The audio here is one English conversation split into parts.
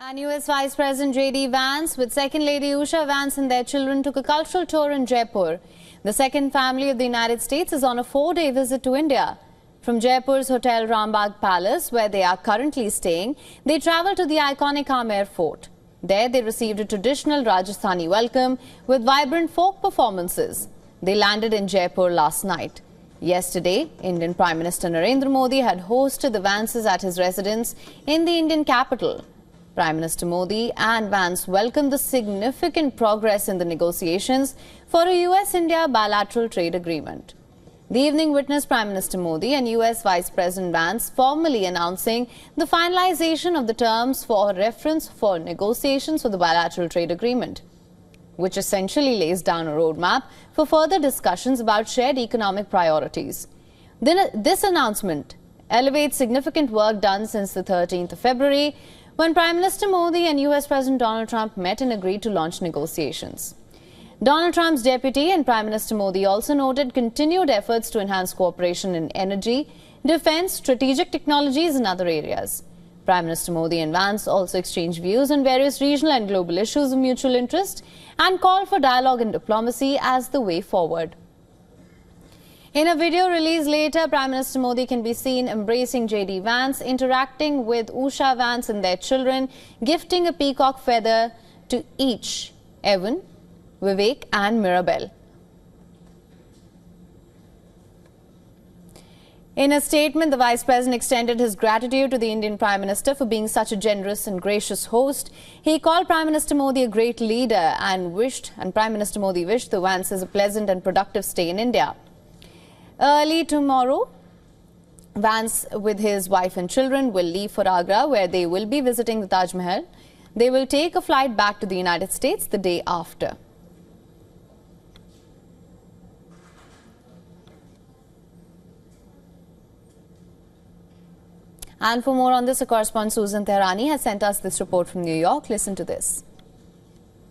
And US Vice President J.D. Vance with Second Lady Usha Vance and their children took a cultural tour in Jaipur. The second family of the United States is on a 4-day visit to India. From Jaipur's Hotel Rambagh Palace, where they are currently staying, they travelled to the iconic Amer fort. There they received a traditional Rajasthani welcome with vibrant folk performances. They landed in Jaipur last night. Yesterday, Indian Prime Minister Narendra Modi had hosted the Vances at his residence in the Indian capital. Prime Minister Modi and Vance welcomed the significant progress in the negotiations for a US-India bilateral trade agreement. The evening witnessed Prime Minister Modi and US Vice President Vance formally announcing the finalization of the terms for reference for negotiations for the bilateral trade agreement, which essentially lays down a roadmap for further discussions about shared economic priorities. This announcement elevates significant work done since the 13th of February, when Prime Minister Modi and US President Donald Trump met and agreed to launch negotiations. Donald Trump's deputy and Prime Minister Modi also noted continued efforts to enhance cooperation in energy, defense, strategic technologies and other areas. Prime Minister Modi and Vance also exchanged views on various regional and global issues of mutual interest and called for dialogue and diplomacy as the way forward. In a video released later, Prime Minister Modi can be seen embracing J.D. Vance, interacting with Usha Vance and their children, gifting a peacock feather to each, Evan, Vivek and Mirabel. In a statement, the Vice President extended his gratitude to the Indian Prime Minister for being such a generous and gracious host. He called Prime Minister Modi a great leader and Prime Minister Modi wished the Vances a pleasant and productive stay in India. Early tomorrow, Vance with his wife and children will leave for Agra, where they will be visiting the Taj Mahal. They will take a flight back to the United States the day after. And for more on this, our correspondent Susan Tehrani has sent us this report from New York. Listen to this.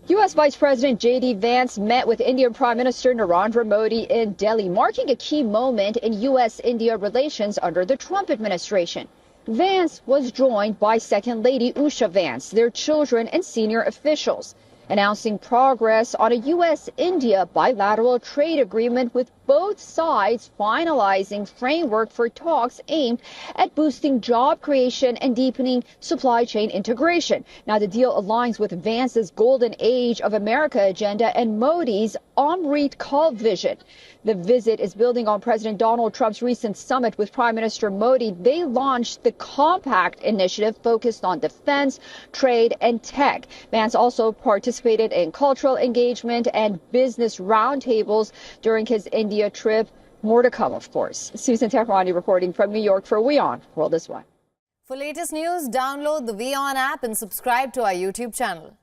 U.S. Vice President J.D. Vance met with Indian Prime Minister Narendra Modi in Delhi, marking a key moment in U.S.-India relations under the Trump administration. Vance was joined by Second Lady Usha Vance, their children and senior officials, announcing progress on a U.S.-India bilateral trade agreement with both sides finalizing framework for talks aimed at boosting job creation and deepening supply chain integration. Now, the deal aligns with Vance's Golden Age of America agenda and Modi's Amrit Kaal vision. The visit is building on President Donald Trump's recent summit with Prime Minister Modi. They launched the Compact initiative focused on defense, trade, and tech. Vance also participated in cultural engagement and business roundtables during his India trip. More to come, of course. Susan Tehrani reporting from New York for WION World is One. For latest news, download the WION app and subscribe to our YouTube channel.